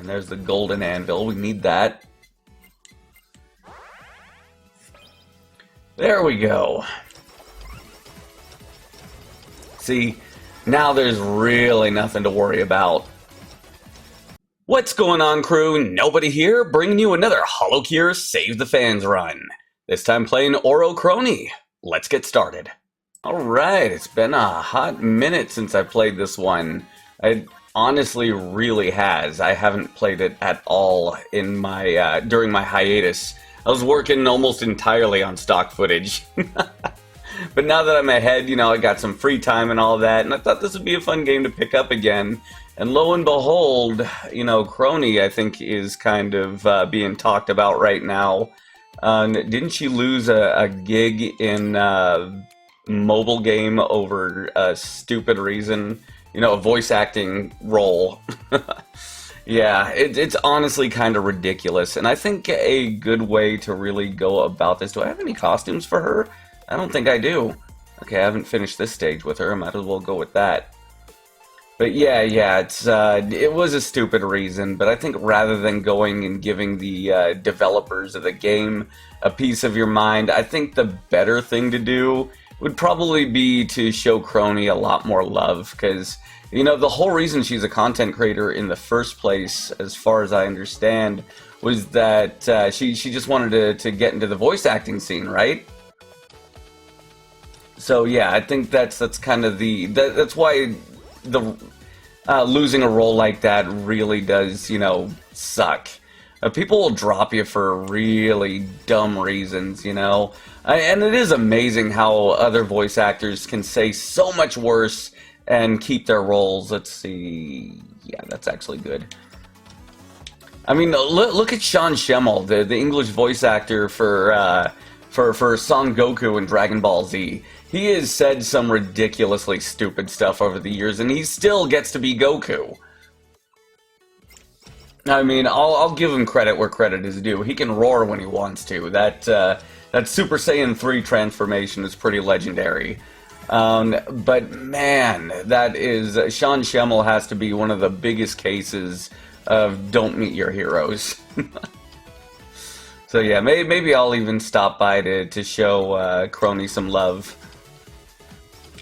And there's the golden anvil. We need that. There we go. See, now there's really nothing to worry about. What's going on, crew? Nobody here, bringing you another HoloCure Save the Fans run. This time playing Kronii. Let's get started. Alright, it's been a hot minute since I played this one. It honestly really has. I haven't played it at all in my during my hiatus. I was working almost entirely on stock footage. But now that I'm ahead, you know, I got some free time and all that, and I thought this would be a fun game to pick up again. And lo and behold, you know, Kronii, I think, is kind of being talked about right now. Didn't she lose a gig in mobile game over a stupid reason? You know, a voice acting role. Yeah, it's honestly kind of ridiculous. And I think a good way to really go about this... Do I have any costumes for her? I don't think I do. Okay, I haven't finished this stage with her. I might as well go with that. But yeah, it was a stupid reason, but I think rather than going and giving the developers of the game a piece of your mind, I think the better thing to do would probably be to show Kronii a lot more love, because, you know, the whole reason she's a content creator in the first place, as far as I understand, was that she just wanted to get into the voice acting scene, right? So yeah, I think that's kind of that's why the losing a role like that really does, you know, suck. People will drop you for really dumb reasons, you know. And it is amazing how other voice actors can say so much worse and keep their roles. Let's see. Yeah, that's actually good. I mean, look at Sean Schemmel, the English voice actor for Son Goku in Dragon Ball Z. He has said some ridiculously stupid stuff over the years, and he still gets to be Goku. I mean, I'll give him credit where credit is due. He can roar when he wants to. That Super Saiyan 3 transformation is pretty legendary. But man, that is... Sean Schemmel has to be one of the biggest cases of don't meet your heroes. So yeah, maybe I'll even stop by to show Kronii some love.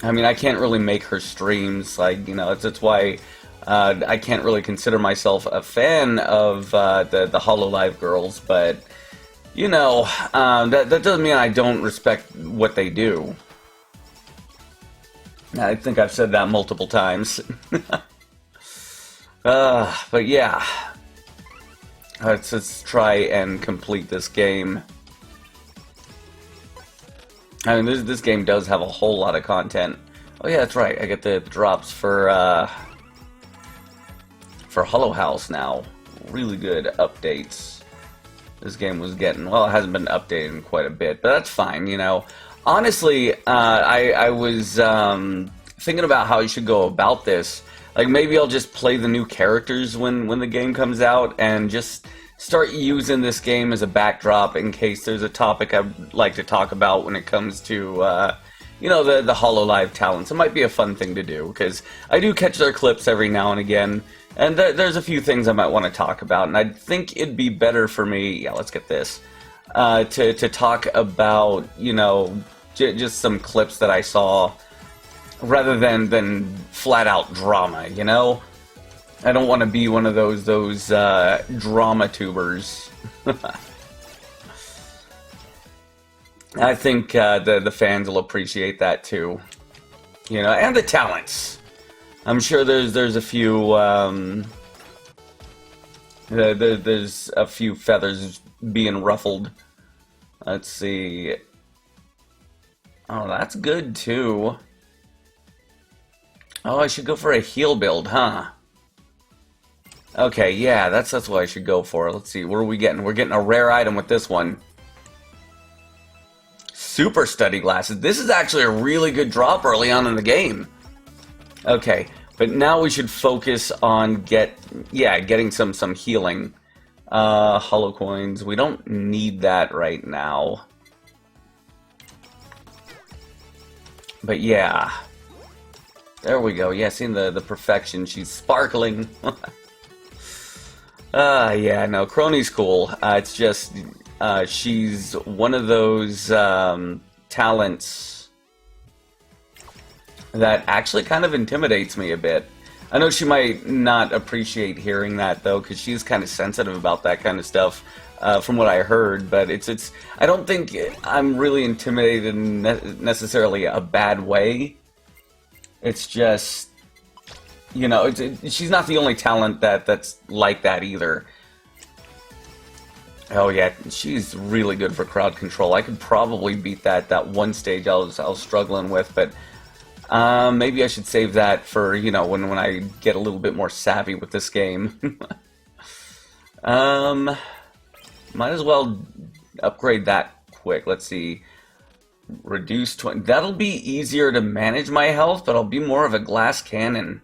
I mean, I can't really make her streams, like, you know, that's why I can't really consider myself a fan of the HoloLive girls, but, you know, that doesn't mean I don't respect what they do. I think I've said that multiple times. But yeah, let's try and complete this game. I mean, this game does have a whole lot of content. Oh yeah, that's right. I get the drops for Hollow House now. Really good updates. This game was getting... Well, it hasn't been updated in quite a bit, but that's fine, you know. Honestly, I was thinking about how you should go about this. Like, maybe I'll just play the new characters when the game comes out, and just start using this game as a backdrop in case there's a topic I'd like to talk about when it comes to, you know, the HoloLive talents. It might be a fun thing to do, because I do catch their clips every now and again, and there's a few things I might want to talk about, and I think it'd be better for me... Yeah, let's get this. To talk about, you know, just some clips that I saw, rather than flat-out drama, you know? I don't want to be one of those drama tubers. I think the fans will appreciate that too, you know, and the talents. I'm sure there's a few there's a few feathers being ruffled. Let's see. Oh, that's good too. Oh, I should go for a heal build, huh? Okay, yeah, that's what I should go for. Let's see, what are we getting? We're getting a rare item with this one. Super study glasses. This is actually a really good drop early on in the game. Okay, but now we should focus on getting some healing. Holo coins. We don't need that right now. But yeah. There we go. Yeah, seeing the perfection. She's sparkling. Yeah, no, Kronii's cool. It's just, she's one of those talents that actually kind of intimidates me a bit. I know she might not appreciate hearing that, though, because she's kind of sensitive about that kind of stuff, from what I heard, but it's I don't think I'm really intimidated in necessarily a bad way. It's just, you know, she's not the only talent that's like that either. Oh yeah, she's really good for crowd control. I could probably beat that one stage I was struggling with, but maybe I should save that for, you know, when I get a little bit more savvy with this game. Might as well upgrade that quick. Let's see. Reduce 20. That'll be easier to manage my health, but I'll be more of a glass cannon.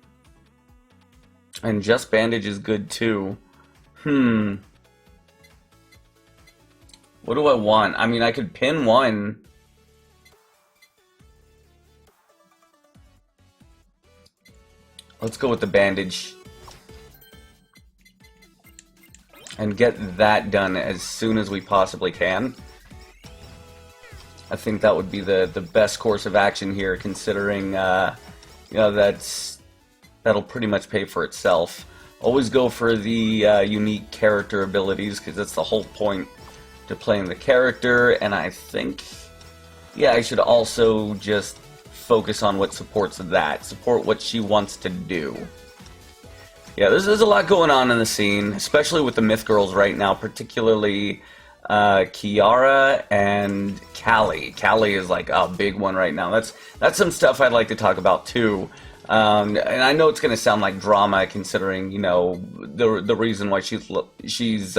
And just bandage is good too. What do I want? I mean, I could pin one. Let's go with the bandage. And get that done as soon as we possibly can. I think that would be the best course of action here, considering, you know, that'll pretty much pay for itself. Always go for the unique character abilities, because that's the whole point to playing the character, and I think, yeah, I should also just focus on what supports that. Support what she wants to do. Yeah, there's a lot going on in the scene, especially with the Myth Girls right now, particularly Kiara and Callie. Callie is like a big one right now. That's some stuff I'd like to talk about too. And I know it's going to sound like drama, considering, you know, the reason why she's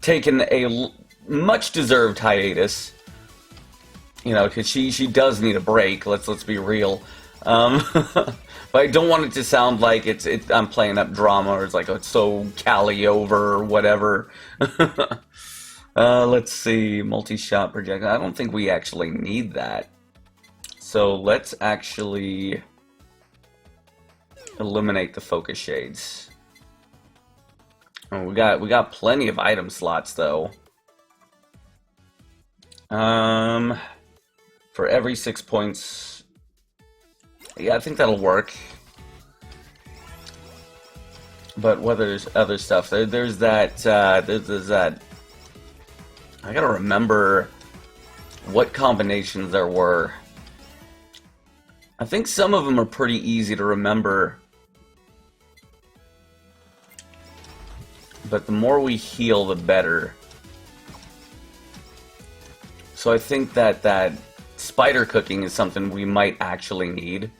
taken a much deserved hiatus. You know, because she does need a break. Let's be real. But I don't want it to sound like I'm playing up drama, or it's like, oh, it's so Callie over or whatever. Let's see, multi-shot projectile. I don't think we actually need that. So let's actually eliminate the focus shades. Oh, we got plenty of item slots though. For every 6 points. Yeah, I think that'll work. But whether there's other stuff, there's that. There's that. I gotta remember what combinations there were. I think some of them are pretty easy to remember. But the more we heal, the better. So I think that spider cooking is something we might actually need.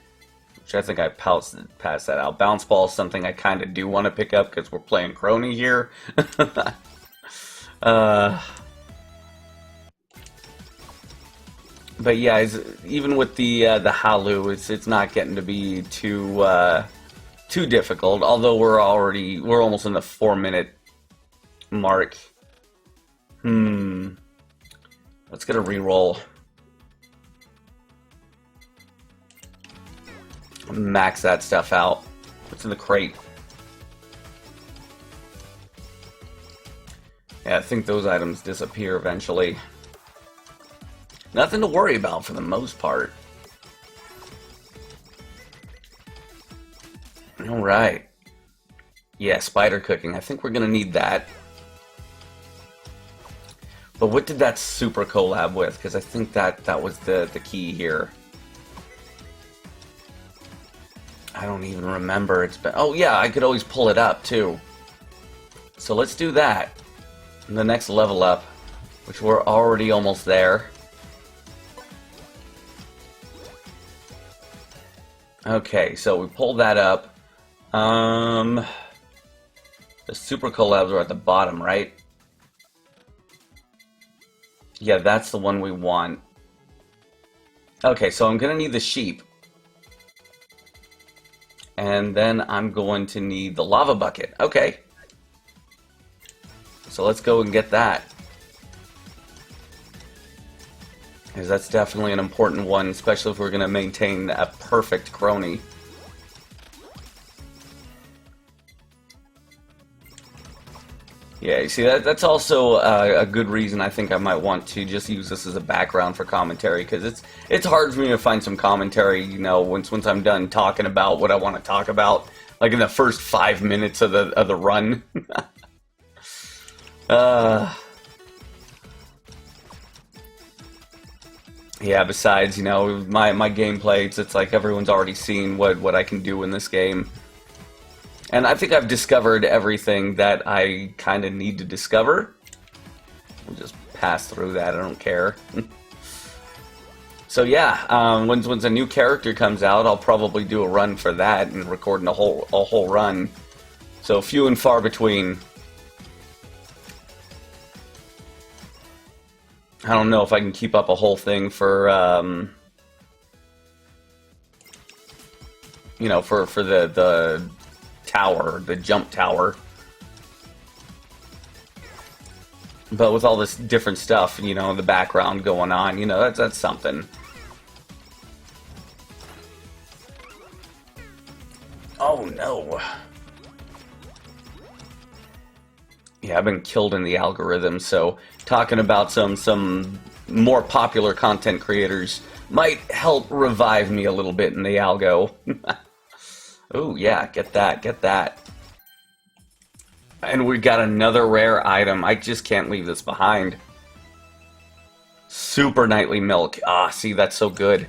Which I think I passed that out. Bounce ball is something I kind of do want to pick up because we're playing Kronii here. But yeah, even with the Holo, it's not getting to be too difficult. Although we're almost in the 4-minute mark. Let's get a reroll. Max that stuff out. What's in the crate? Yeah, I think those items disappear eventually. Nothing to worry about for the most part. Alright. Yeah, spider cooking. I think we're gonna need that. But what did that super collab with? Because I think that was the key here. I don't even remember. It's been... Oh yeah, I could always pull it up too. So let's do that. And the next level up, which we're already almost there. Okay, so we pulled that up. The super collabs are at the bottom, right? Yeah, that's the one we want. Okay, so I'm gonna need the sheep. And then I'm going to need the lava bucket. Okay. So let's go and get that. Because that's definitely an important one, especially if we're going to maintain a perfect Kronii. Yeah, you see, that's also a good reason I think I might want to just use this as a background for commentary, because it's hard for me to find some commentary, you know, once I'm done talking about what I want to talk about, like in the first 5 minutes of the run. Yeah, besides, you know, my gameplay, it's like everyone's already seen what I can do in this game. And I think I've discovered everything that I kind of need to discover. We'll just pass through that, I don't care. So yeah, once a new character comes out, I'll probably do a run for that and record a whole run. So few and far between. I don't know if I can keep up a whole thing for, you know, for the tower, the jump tower. But with all this different stuff, you know, in the background going on, you know, that's something. Oh no. Yeah, I've been killed in the algorithm, so talking about some more popular content creators might help revive me a little bit in the algo. Oh yeah, get that. And we got another rare item. I just can't leave this behind. Super Nightly Milk. Ah, see, that's so good.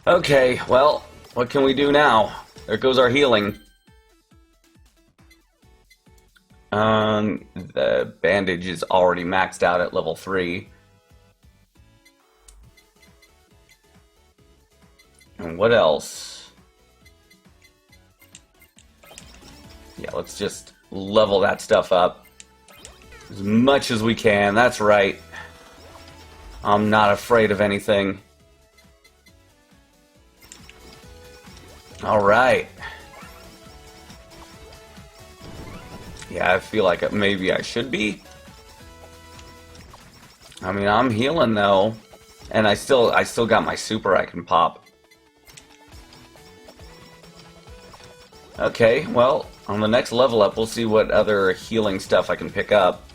Okay, well, what can we do now? There goes our healing. The bandage is already maxed out at level 3. And what else? Yeah, let's just level that stuff up as much as we can. That's right. I'm not afraid of anything. Alright. Yeah, I feel like maybe I should be. I mean, I'm healing though, and I still got my super I can pop. Okay, well, on the next level up, we'll see what other healing stuff I can pick up.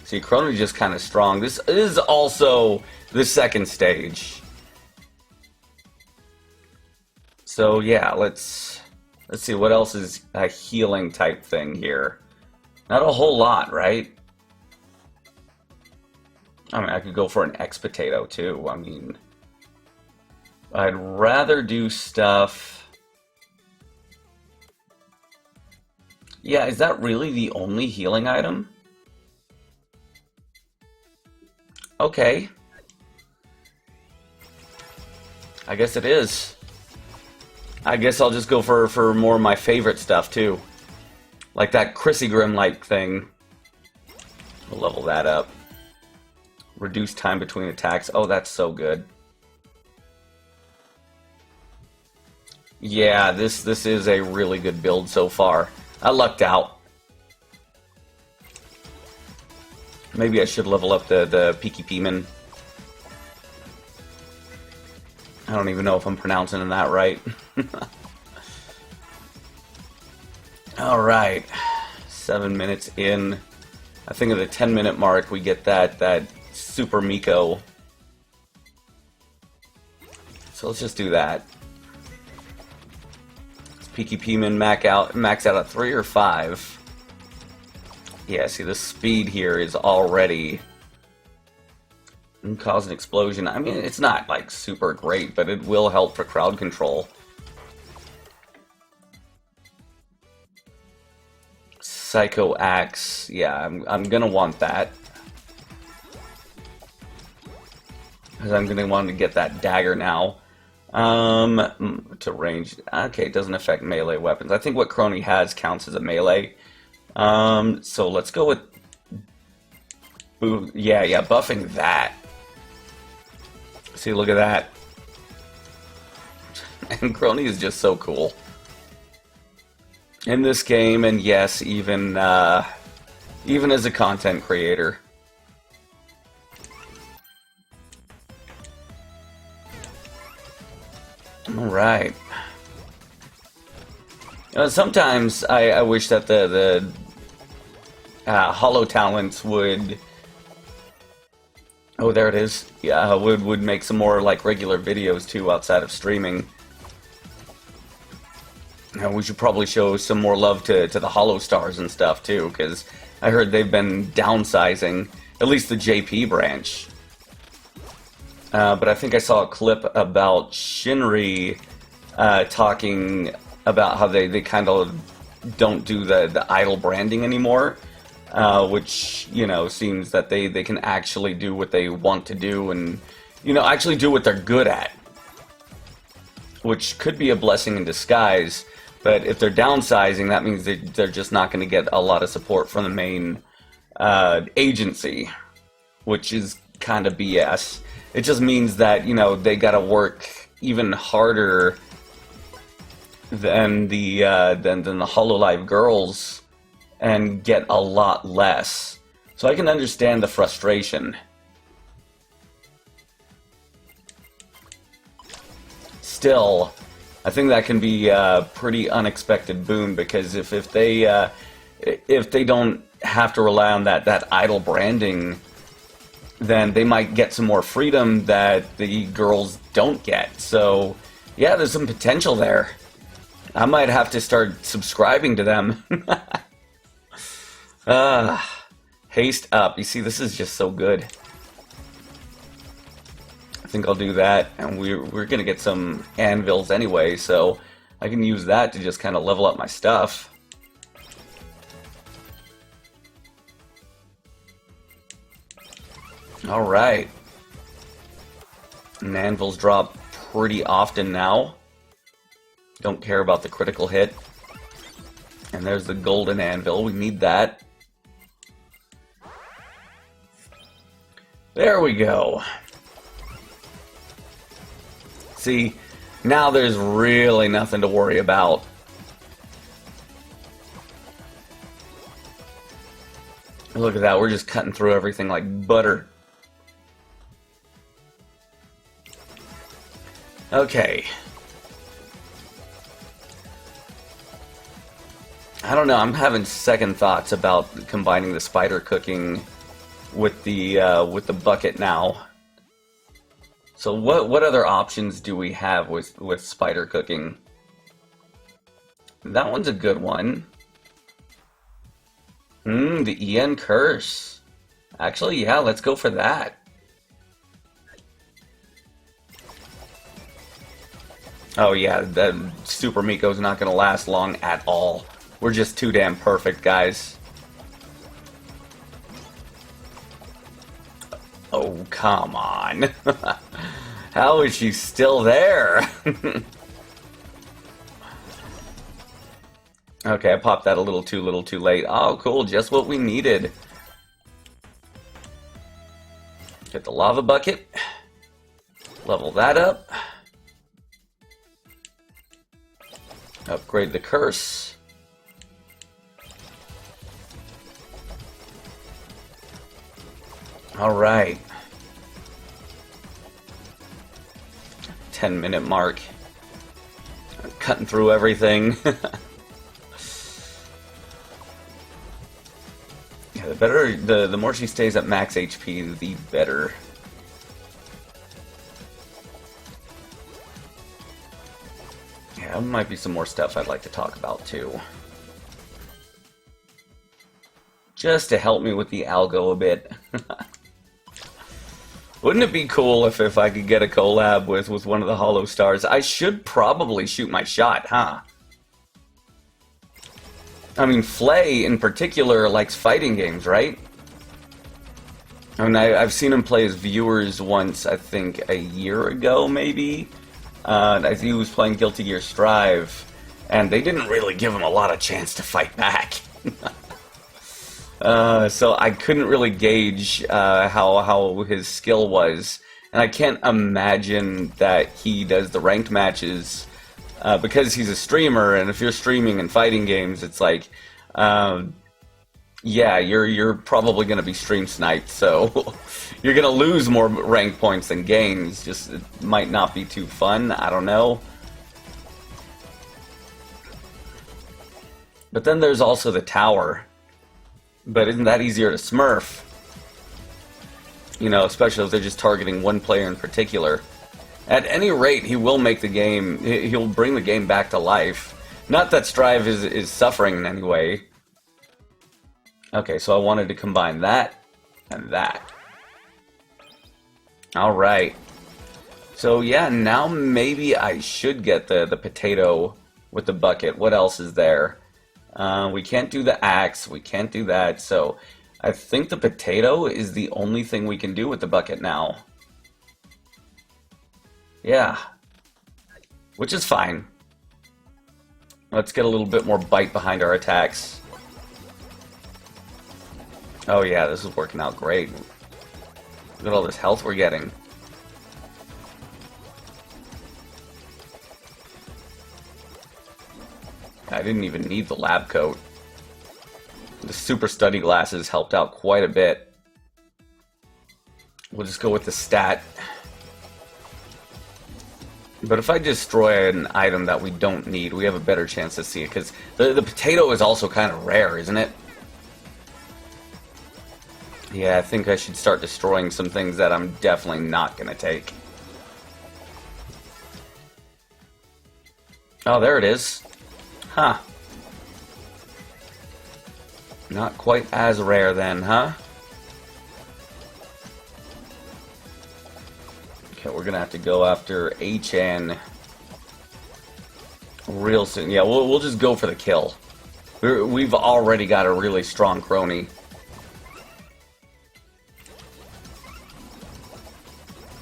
See, Kronii just kind of strong. This is also the second stage. So yeah, let's see what else is a healing type thing here. Not a whole lot, right? I mean, I could go for an X potato too. I mean, I'd rather do stuff. Yeah, is that really the only healing item? Okay. I guess it is. I guess I'll just go for more of my favorite stuff too. Like that Chrissy Grim-like thing. We'll level that up. Reduce time between attacks. Oh, that's so good. Yeah, this is a really good build so far. I lucked out. Maybe I should level up the Peaky Peeman. I don't even know if I'm pronouncing that right. Alright. 7 minutes in. I think at the 10-minute mark we get that Super Miko. So let's just do that. Does Peaky Peeman max out at 3 or 5? Yeah, see, the speed here is already cause an explosion. I mean, it's not like super great, but it will help for crowd control. Psycho Axe. Yeah, I'm gonna want that. Because I'm gonna want to get that dagger now. To range. Okay, it doesn't affect melee weapons. I think what Kronii has counts as a melee. So let's go with... Yeah, buffing that. See, look at that. And Kronii is just so cool. In this game, and yes, even as a content creator. Alright. Sometimes I wish that the Holo talents would. Oh, there it is. Yeah, would make some more like regular videos too outside of streaming. We should probably show some more love to the Holo stars and stuff too, because I heard they've been downsizing, at least the JP branch. But I think I saw a clip about Shinri talking about how they kind of don't do the idol branding anymore, which, you know, seems that they can actually do what they want to do and, you know, actually do what they're good at, which could be a blessing in disguise. But if they're downsizing, that means they're just not going to get a lot of support from the main agency, which is kind of BS. It just means that, you know, they got to work even harder than the HoloLive girls and get a lot less. So I can understand the frustration. Still, I think that can be a pretty unexpected boon, because if they don't have to rely on that idol branding, then they might get some more freedom that the girls don't get. So yeah, there's some potential there. I might have to start subscribing to them. Haste up. You see, this is just so good. I think I'll do that, and we're gonna get some anvils anyway, so I can use that to just kind of level up my stuff. Alright. And anvils drop pretty often now. Don't care about the critical hit. And there's the golden anvil. We need that. There we go. See, now there's really nothing to worry about. Look at that, we're just cutting through everything like butter. Okay. I don't know, I'm having second thoughts about combining the spider cooking with the bucket now. So what other options do we have with spider cooking? That one's a good one. The EN curse. Actually, yeah, let's go for that. Oh yeah, that Super Miko's not gonna last long at all. We're just too damn perfect, guys. Oh, come on. How is she still there? Okay, I popped that a little too late. Oh, cool, just what we needed. Get the lava bucket. Level that up. Upgrade the curse. Alright. 10-minute mark. I'm cutting through everything. Yeah, the more she stays at max HP, the better. Yeah, there might be some more stuff I'd like to talk about too. Just to help me with the algo a bit. Wouldn't it be cool if I could get a collab with one of the Holo stars? I should probably shoot my shot, huh? I mean, Flay in particular likes fighting games, right? I mean, I've seen him play as viewers once, I think a year ago, maybe. I think he was playing Guilty Gear Strive, and they didn't really give him a lot of chance to fight back. So I couldn't really gauge how his skill was, and I can't imagine that he does the ranked matches because he's a streamer. And if you're streaming and fighting games, it's like, yeah, you're probably gonna be stream sniped, so you're gonna lose more rank points than gains. Just it might not be too fun. I don't know. But then there's also the tower. But isn't that easier to smurf? You know, especially if they're just targeting one player in particular. At any rate, he will make the game, he'll bring the game back to life. Not that Strive is suffering in any way. Okay, so I wanted to combine that and that. Alright. So yeah, now maybe I should get the potato with the bucket. What else is there? We can't do the axe, we can't do that, so I think the potato is the only thing we can do with the bucket now. Yeah. Which is fine. Let's get a little bit more bite behind our attacks. Oh yeah, this is working out great. Look at all this health we're getting. I didn't even need the lab coat. The super study glasses helped out quite a bit. We'll just go with the stat. But if I destroy an item that we don't need, we have a better chance to see it, because the potato is also kind of rare, isn't it? Yeah, I think I should start destroying some things that I'm definitely not going to take. Oh, there it is. Huh. Not quite as rare then, huh? Okay, we're gonna have to go after HN real soon. Yeah, we'll just go for the kill. We've already got a really strong Kronii.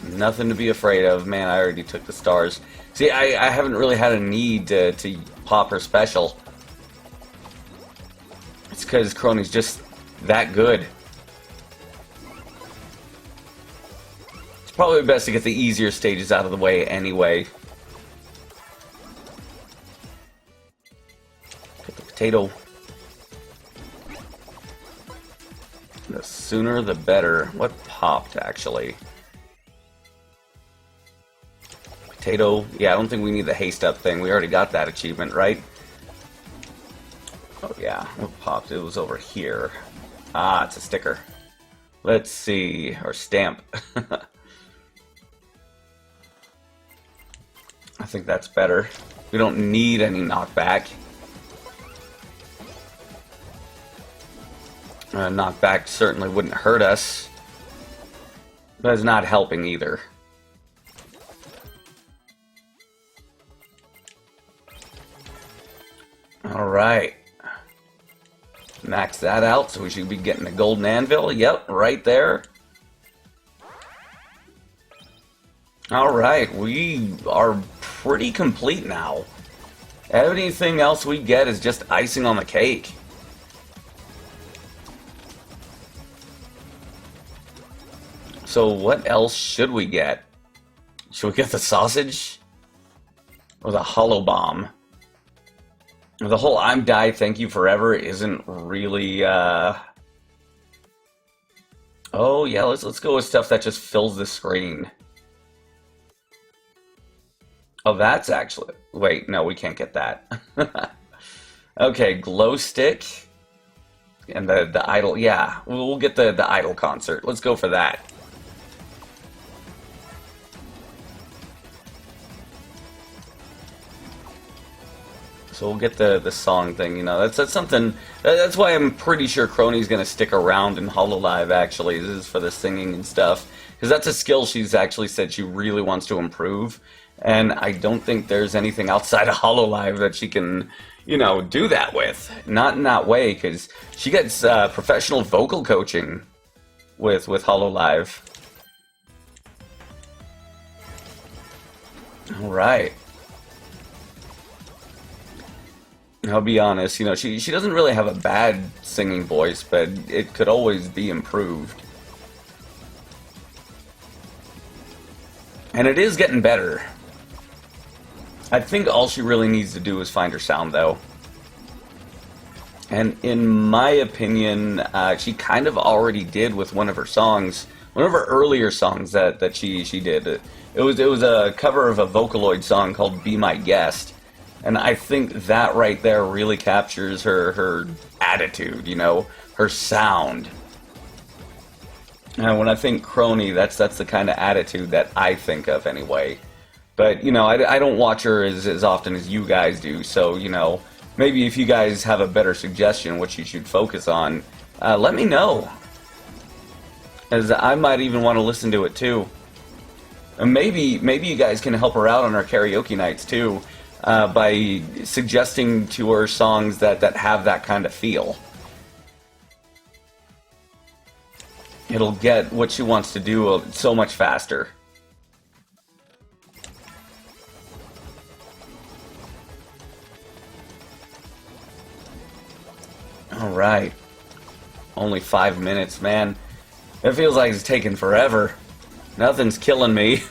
Nothing to be afraid of. Man, I already took the stars. See, I haven't really had a need to pop her special. It's because Kronii's just that good. It's probably best to get the easier stages out of the way anyway. Get the potato. The sooner the better. What popped, actually? Potato. Yeah, I don't think we need the haste up thing. We already got that achievement, right? Oh yeah, what popped? It was over here. Ah, it's a sticker. Let's see. Or stamp. I think that's better. We don't need any knockback. Knockback certainly wouldn't hurt us. But it's not helping either. Alright. Max that out, so we should be getting a golden anvil. Yep, right there. Alright, we are pretty complete now. Anything else we get is just icing on the cake. So what else should we get? Should we get the sausage? Or the holo bomb? The whole I'm die, thank you forever isn't really, Oh yeah, let's go with stuff that just fills the screen. Oh, that's actually... Wait, no, we can't get that. Okay, glow stick. And the idol... Yeah, we'll get the idol concert. Let's go for that. So we'll get the song thing, you know. That's something... That's why I'm pretty sure Kronii's going to stick around in HoloLive, actually. This is for the singing and stuff. Because that's a skill she's actually said she really wants to improve. And I don't think there's anything outside of HoloLive that she can, you know, do that with. Not in that way, because she gets professional vocal coaching with HoloLive. Alright. I'll be honest, you know, she doesn't really have a bad singing voice, but it could always be improved. And it is getting better. I think all she really needs to do is find her sound, though. And in my opinion, she kind of already did with one of her songs, one of her earlier songs that she did. It was a cover of a Vocaloid song called "Be My Guest," And I think that right there really captures her attitude, you know, her sound. And when I think Kronii, that's the kind of attitude that I think of anyway. But, you know, I don't watch her as often as you guys do, so, you know, maybe if you guys have a better suggestion what you should focus on, let me know. As I might even want to listen to it too. And maybe you guys can help her out on our karaoke nights too, by suggesting to her songs that have that kind of feel. It'll get what she wants to do so much faster. Alright. Only 5 minutes, man. It feels like it's taking forever. Nothing's killing me.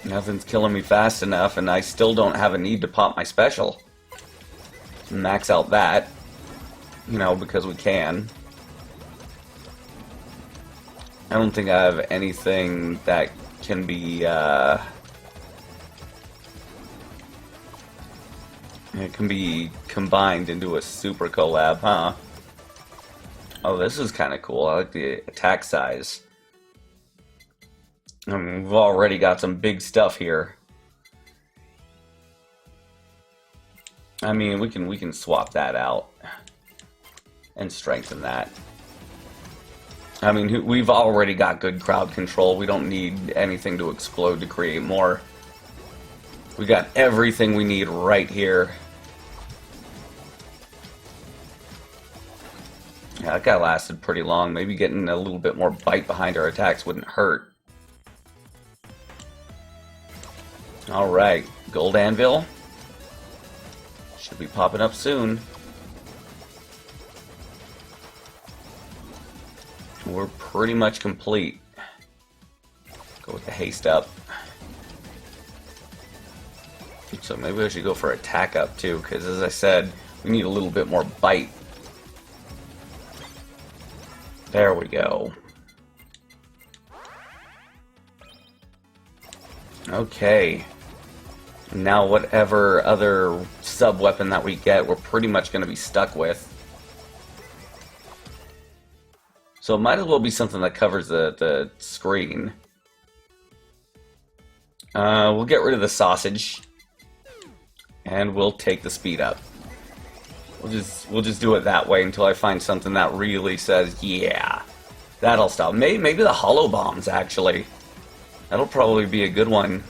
Nothing's killing me fast enough, and I still don't have a need to pop my special. Max out that. You know, because we can. I don't think I have anything that can be, it can be combined into a super collab, huh? Oh, this is kind of cool. I like the attack size. I mean, we've already got some big stuff here. I mean, we can swap that out and strengthen that. I mean, we've already got good crowd control. We don't need anything to explode to create more. We got everything we need right here. Yeah, that guy lasted pretty long. Maybe getting a little bit more bite behind our attacks wouldn't hurt. Alright, gold anvil. Should be popping up soon. We're pretty much complete. Go with the haste up. So maybe I should go for attack up too, because as I said, we need a little bit more bite. There we go. Okay. Now whatever other sub-weapon that we get, we're pretty much going to be stuck with. So it might as well be something that covers the screen. We'll get rid of the sausage. And we'll take the speed up. We'll just do it that way until I find something that really says, yeah, that'll stop. Maybe the Holo bombs, actually. That'll probably be a good one.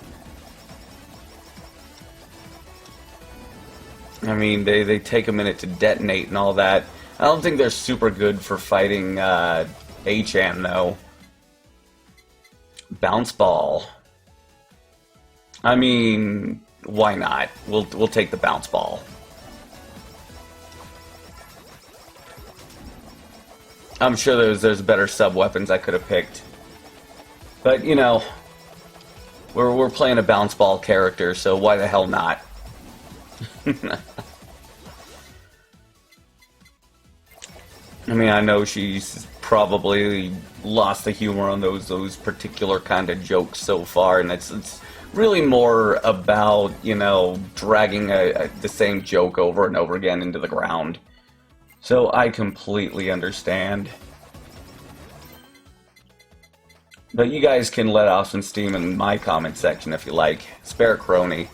I mean, they take a minute to detonate and all that. I don't think they're super good for fighting Achan, though. Bounce ball. I mean, why not? We'll take the bounce ball. I'm sure there's better sub-weapons I could have picked. But, you know, we're playing a bounce ball character, so why the hell not? I mean, I know she's probably lost the humor on those particular kind of jokes so far, and it's really more about, you know, dragging the same joke over and over again into the ground. So I completely understand. But you guys can let off some steam in my comment section if you like. Spare Kronii.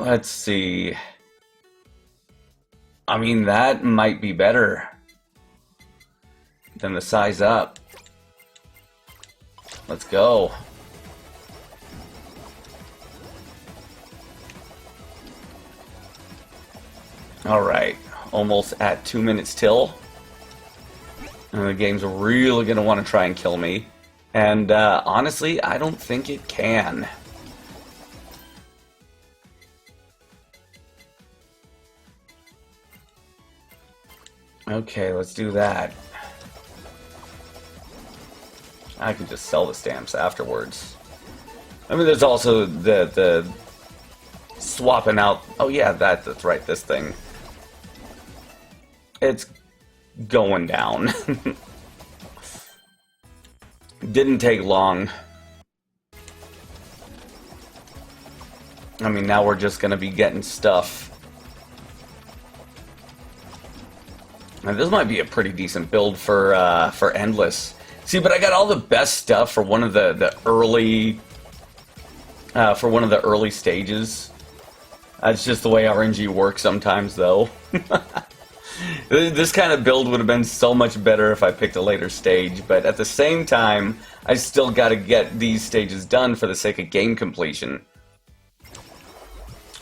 Let's see. I mean, that might be better than the size up. Let's go. Alright, almost at 2 minutes till. And the game's really going to want to try and kill me. And honestly, I don't think it can. Okay, let's do that. I can just sell the stamps afterwards. I mean, there's also the swapping out. Oh yeah, that's right, this thing. It's going down. Didn't take long. I mean, now we're just gonna be getting stuff. Now, this might be a pretty decent build for Endless. See, but I got all the best stuff for one of the early stages. That's just the way RNG works sometimes, though. This kind of build would have been so much better if I picked a later stage, but at the same time, I still got to get these stages done for the sake of game completion.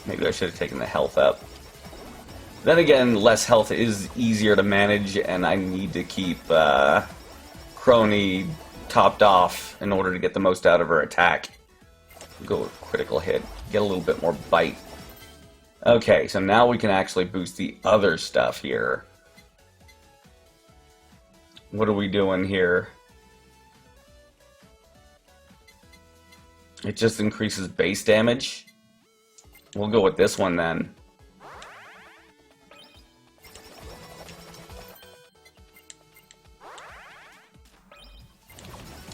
Maybe I should have taken the health up. Then again, less health is easier to manage, and I need to keep Kronii topped off in order to get the most out of her attack. Go with critical hit, get a little bit more bite. Okay, so now we can actually boost the other stuff here. What are we doing here? It just increases base damage. We'll go with this one then.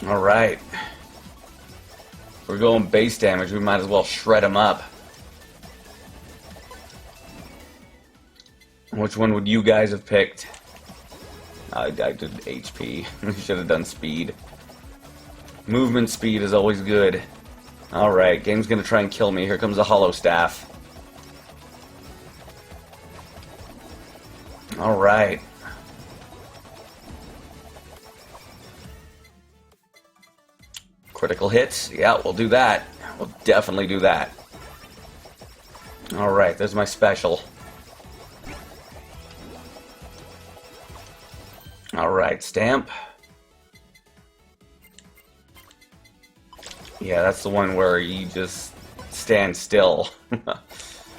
Alright. We're going base damage, we might as well shred them up. Which one would you guys have picked? I did HP. We should have done speed. Movement speed is always good. Alright, game's gonna try and kill me. Here comes the Holo Staff. Alright. Critical hits? Yeah, we'll do that. We'll definitely do that. Alright, there's my special. Alright, stamp. Yeah, that's the one where you just stand still.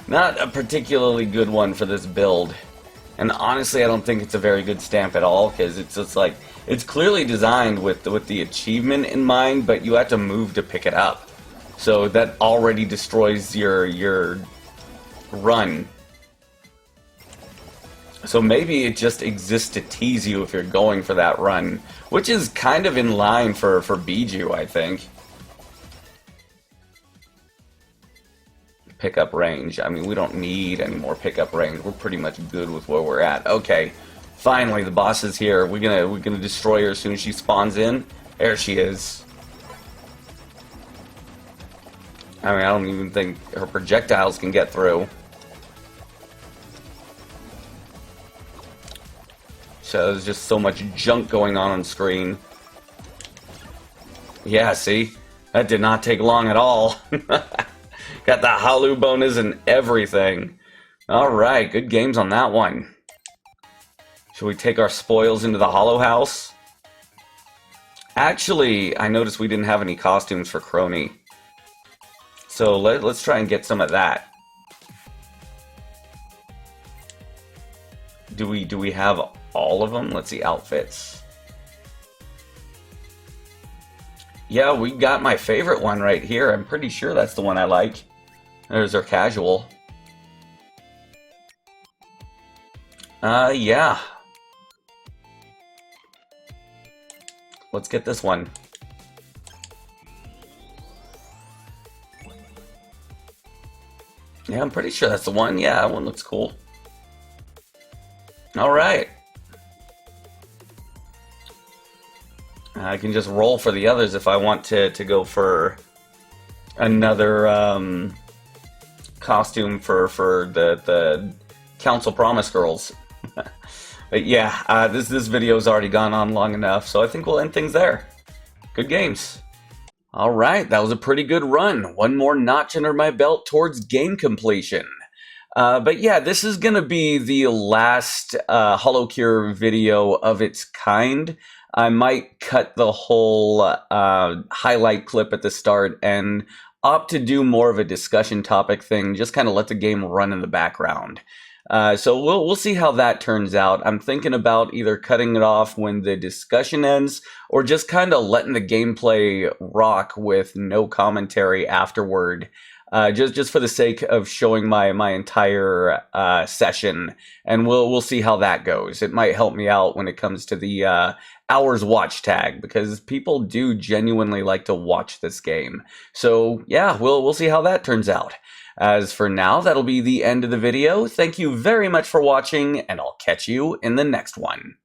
Not a particularly good one for this build. And honestly, I don't think it's a very good stamp at all, because it's just like, it's clearly designed with the achievement in mind, but you have to move to pick it up. So that already destroys your run. So maybe it just exists to tease you if you're going for that run, which is kind of in line for Bijou, I think. Pickup range. I mean, we don't need any more pickup range. We're pretty much good with where we're at. Okay, finally the boss is here. We're gonna destroy her as soon as she spawns in. There she is. I mean, I don't even think her projectiles can get through. So there's just so much junk going on screen. Yeah, see? That did not take long at all. Got the Holo bonus and everything. Alright, good games on that one. Should we take our spoils into the Holo house? Actually, I noticed we didn't have any costumes for Kronii. So let's try and get some of that. Do we have all of them? Let's see, outfits. Yeah, we got my favorite one right here. I'm pretty sure that's the one I like. There's our casual. Yeah. Let's get this one. Yeah, I'm pretty sure that's the one. Yeah, that one looks cool. Alright. I can just roll for the others if I want to go for another costume for the Council Promise Girls. But yeah, this video's already gone on long enough, so I think we'll end things there. Good games. Alright, that was a pretty good run. One more notch under my belt towards game completion. But yeah, this is going to be the last HoloCure video of its kind. I might cut the whole highlight clip at the start and opt to do more of a discussion topic thing, just kind of let the game run in the background. So we'll see how that turns out. I'm thinking about either cutting it off when the discussion ends, or just kind of letting the gameplay rock with no commentary afterward. just for the sake of showing my entire session, and we'll see how that goes. It might help me out when it comes to the hours watch tag, because people do genuinely like to watch this game. So yeah, we'll see how that turns out. As for now, that'll be the end of the video. Thank you very much for watching, and I'll catch you in the next one.